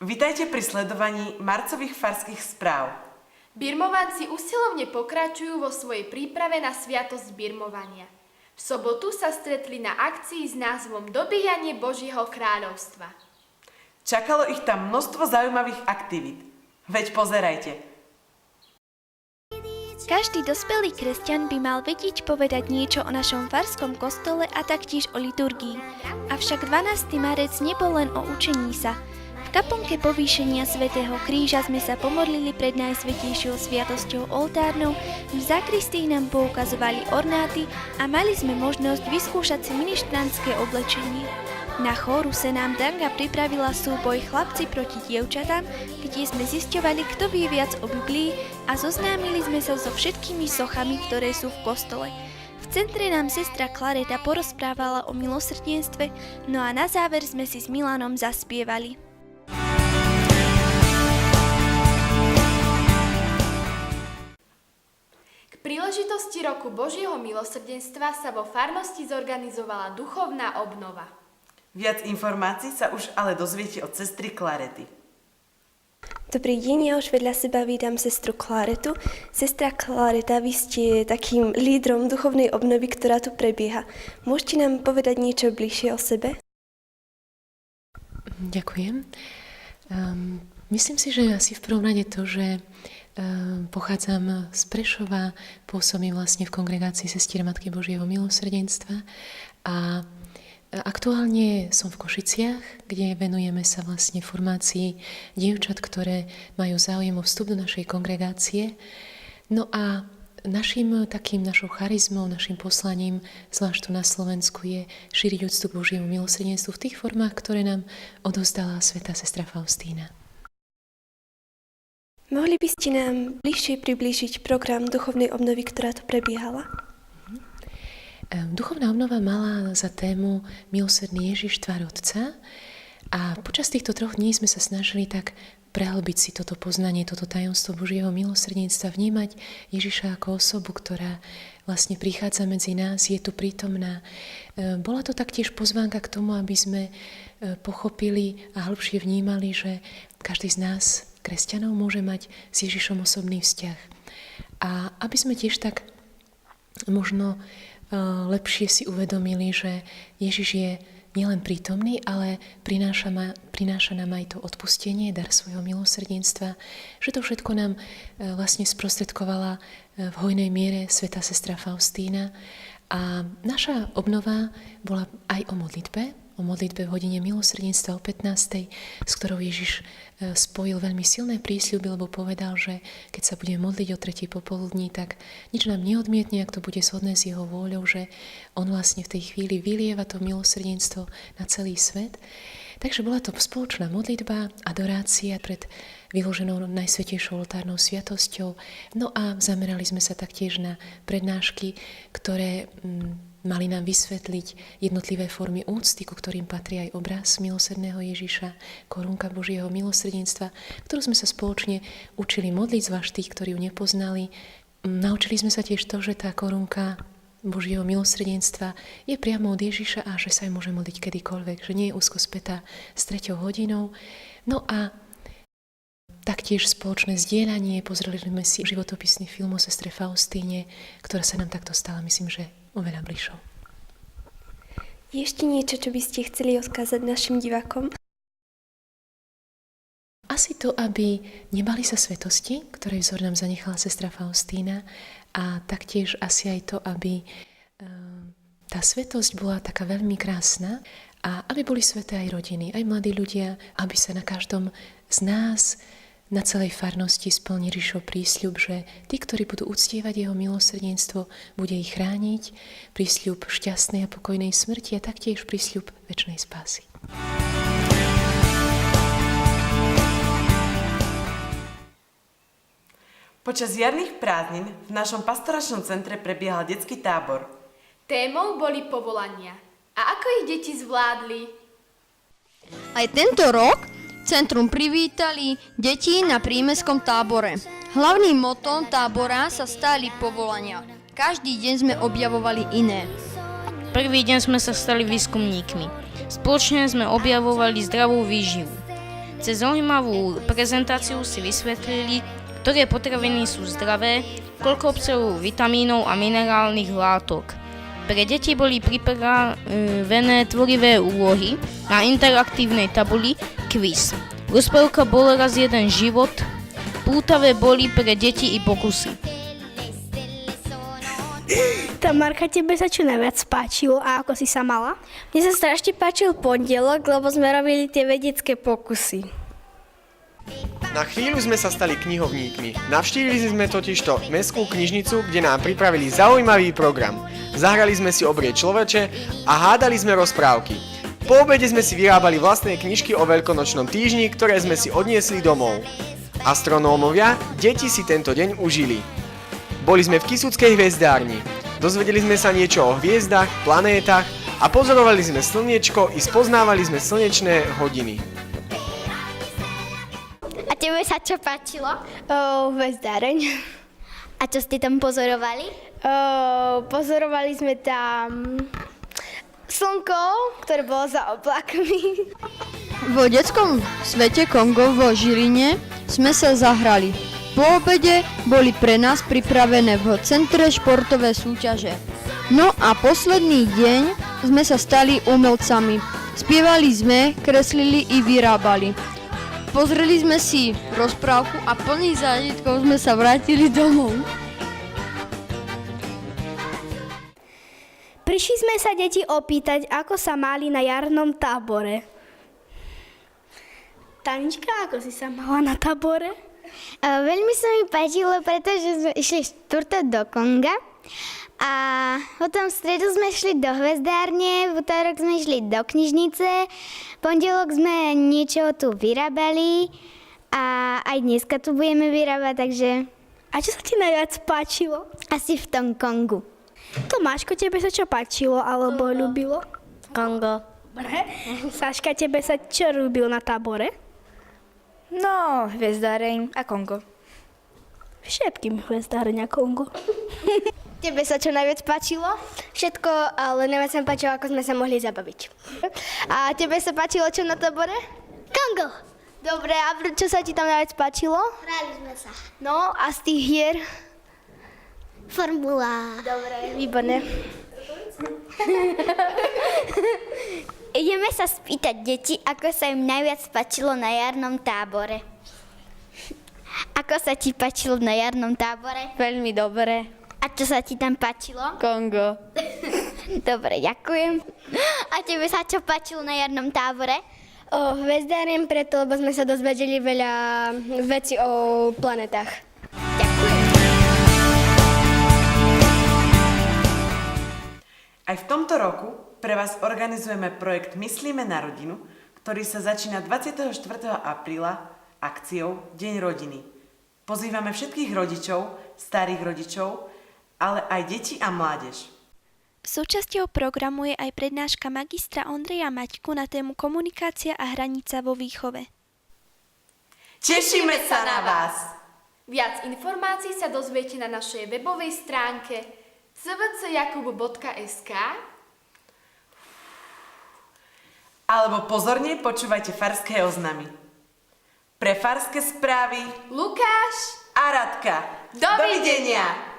Vitajte pri sledovaní marcových farských správ. Birmovanci usilovne pokračujú vo svojej príprave na sviatosť birmovania. V sobotu sa stretli na akcii s názvom Dobíjanie Božieho kráľovstva. Čakalo ich tam množstvo zaujímavých aktivít. Veď pozerajte. Každý dospelý kresťan by mal vedieť povedať niečo o našom farskom kostole a taktiež o liturgii. Avšak 12. marec nebol len o učení sa. V kaplnke povýšenia svätého Kríža sme sa pomodlili pred Najsvätejšou sviatosťou oltárnou, v zakristii nám poukazovali ornáty a mali sme možnosť vyskúšať si ministrantské oblečenie. Na chóru sa nám Danga pripravila súboj Chlapci proti dievčatám, kde sme zisťovali, kto vie viac o Biblii a zoznámili sme sa so všetkými sochami, ktoré sú v kostole. V centre nám sestra Klareta porozprávala o milosrdenstve, no a na záver sme si s Milanom zaspievali. K príležitosti roku Božieho milosrdenstva sa vo farnosti zorganizovala duchovná obnova. Viac informácií sa už ale dozviete od sestry Klarety. Dobrý deň, ja už vedľa seba vítam sestru Klaretu. Sestra Klareta, vy ste takým lídrom duchovnej obnovy, ktorá tu prebieha. Môžete nám povedať niečo bližšie o sebe? Ďakujem. Myslím si, že asi v prvom rade to, že pochádzam z Prešova, pôsobím vlastne v kongregácii Sestier Matky Božieho milosrdenstva a aktuálne som v Košiciach, kde venujeme sa vlastne formácii dievčat, ktoré majú záujem o vstup do našej kongregácie. No a našou charizmou, našim poslaním, zvlášť tu na Slovensku, je šíriť úctu k Božiemu milosrdenstvu v tých formách, ktoré nám odovzdala svätá sestra Faustína. Mohli by ste nám bližšie priblížiť program duchovnej obnovy, ktorá tu prebiehala? Duchovná obnova mala za tému Milosrdný Ježiš, tvár Otca a počas týchto 3 dní sme sa snažili tak prehlbiť si toto poznanie, toto tajomstvo Božieho milosrdenstva, vnímať Ježiša ako osobu, ktorá vlastne prichádza medzi nás, je tu prítomná. Bola to taktiež pozvánka k tomu, aby sme pochopili a hĺbšie vnímali, že každý z nás, kresťanov, môže mať s Ježišom osobný vzťah. A aby sme tiež tak možno lepšie si uvedomili, že Ježiš je nielen prítomný, ale prináša nám aj to odpustenie, dar svojho milosrdenstva, že to všetko nám vlastne sprostredkovala v hojnej miere svätá sestra Faustína. A naša obnova bola aj o modlitbe v hodine milosrdenstva o 15. s ktorou Ježiš spojil veľmi silné prísľuby, lebo povedal, že keď sa budeme modliť o 3. popoludní, tak nič nám neodmietne, ak to bude zhodné s jeho vôľou, že on vlastne v tej chvíli vylieva to milosrdenstvo na celý svet. Takže bola to spoločná modlitba, adorácia pred vyloženou Najsvätejšou oltárnou sviatosťou. No a zamerali sme sa taktiež na prednášky, ktoré mali nám vysvetliť jednotlivé formy úcty, ku ktorým patrí aj obraz milosrdného Ježiša, korunka Božieho milosrdenstva, ktorú sme sa spoločne učili modliť, zvlášť tých, ktorí ju nepoznali. Naučili sme sa tiež to, že tá korunka Božieho milosrdenstva je priamo od Ježiša a že sa aj môže modliť kedykoľvek, že nie je úzko spätá s 3. hodinou. No a taktiež spoločné zdieľanie, pozreli sme si životopisný film o sestre Faustíne, ktorá sa nám takto stala, myslím, že oveľa bližšou. Je ešte niečo, čo by ste chceli odkázať našim divákom? Asi to, aby nebali sa svetosti, ktoré vzor nám zanechala sestra Faustína, a taktiež asi aj to, aby tá svetosť bola taká veľmi krásna a aby boli sveté aj rodiny, aj mladí ľudia, aby sa na každom z nás, na celej farnosti splní Ježišov prísľub, že tí, ktorí budú uctievať jeho milosrdenstvo, bude ich chrániť, prísľub šťastnej a pokojnej smrti a taktiež prísľub večnej spásy. Počas jarných prázdnin v našom pastoračnom centre prebiehal detský tábor. Témou boli povolania. A ako ich deti zvládli? Aj tento rok centrum privítali deti na prímestskom tábore. Hlavným motom tábora sa stali povolania. Každý deň sme objavovali iné. Prvý deň sme sa stali výskumníkmi. Spoločne sme objavovali zdravú výživu. Cez zaujímavú prezentáciu si vysvetlili, ktoré potraviny sú zdravé, koľko obsahujú vitamínov a minerálnych látok. Pre deti boli pripravené tvorivé úlohy na interaktívnej tabuli quiz. Rozprávka Bol raz jeden život, pútavé boli pre deti i pokusy. Tamarka, tebe sa čo najviac páčilo a ako si sa mala? Mne sa strašne páčil pondelok, lebo sme robili tie vedecké pokusy. Na chvíľu sme sa stali knihovníkmi. Navštívili sme totižto mestskú knižnicu, kde nám pripravili zaujímavý program. Zahrali sme si Obrie človeče a hádali sme rozprávky. Po obede sme si vyrábali vlastné knižky o veľkonočnom týždni, ktoré sme si odniesli domov. Astronómovia, deti si tento deň užili. Boli sme v Kysuckej hviezdárni. Dozvedeli sme sa niečo o hviezdach, planétach a pozorovali sme slniečko i spoznávali sme slnečné hodiny. A tebe sa čo páčilo? Hviezdáreň. A čo ste tam pozorovali? Pozorovali sme tam slnko, ktoré bolo za oblakmi. Vo detskom svete Kongo vo Žiline sme sa zahrali. Po obede boli pre nás pripravené v centre športové súťaže. No a posledný deň sme sa stali umelcami. Spievali sme, kreslili i vyrábali. Pozreli sme si rozprávku a plný zážitkov sme sa vrátili domov. Prišli sme sa deti opýtať, ako sa mali na jarnom tábore. Tanička, ako si sa mala na tábore? Veľmi sa mi páčilo, pretože sme išli štvrtok do Konga a potom v stredu sme šli do hviezdárne, v utorok sme išli do knižnice, v pondelok sme niečo tu vyrábali a aj dneska tu budeme vyrábať, takže... A čo sa ti najviac páčilo? Asi v tom Kongu. Tomáško, tebe sa čo páčilo alebo ľúbilo? Kongo. Dobre. Saška, tebe sa čo ľúbilo na tábore? No, Hviezdáreň a Kongo. Všetkým Hviezdáreň a Kongo. Tebe sa čo najviac páčilo? Všetko, ale najviac sa mi páčilo, ako sme sa mohli zabaviť. A tebe sa páčilo čo na tábore? Kongo. Dobre, a čo sa ti tam najviac páčilo? Hrali sme sa. No, a z tých hier? Formula. Dobre, výborné. Ideme sa spýtať deti, ako sa im najviac páčilo na jarnom tábore. Ako sa ti páčilo na jarnom tábore? Veľmi dobre. A čo sa ti tam páčilo? Kongo. Dobre, ďakujem. A tebe sa čo páčilo na jarnom tábore? Hviezdáreň preto, lebo sme sa dozvedeli veľa vecí o planetách. Ďakujem. Aj v tomto roku pre vás organizujeme projekt Myslíme na rodinu, ktorý sa začína 24. apríla akciou Deň rodiny. Pozývame všetkých rodičov, starých rodičov, ale aj deti a mládež. Súčasťou programu je aj prednáška magistra Ondreja Maťku na tému komunikácia a hranica vo výchove. Tešíme sa na vás! Viac informácií sa dozviete na našej webovej stránke cvcjakub.sk alebo pozorne počúvajte Farské oznamy. Pre Farské správy Lukáš a Radka. Dovidenia!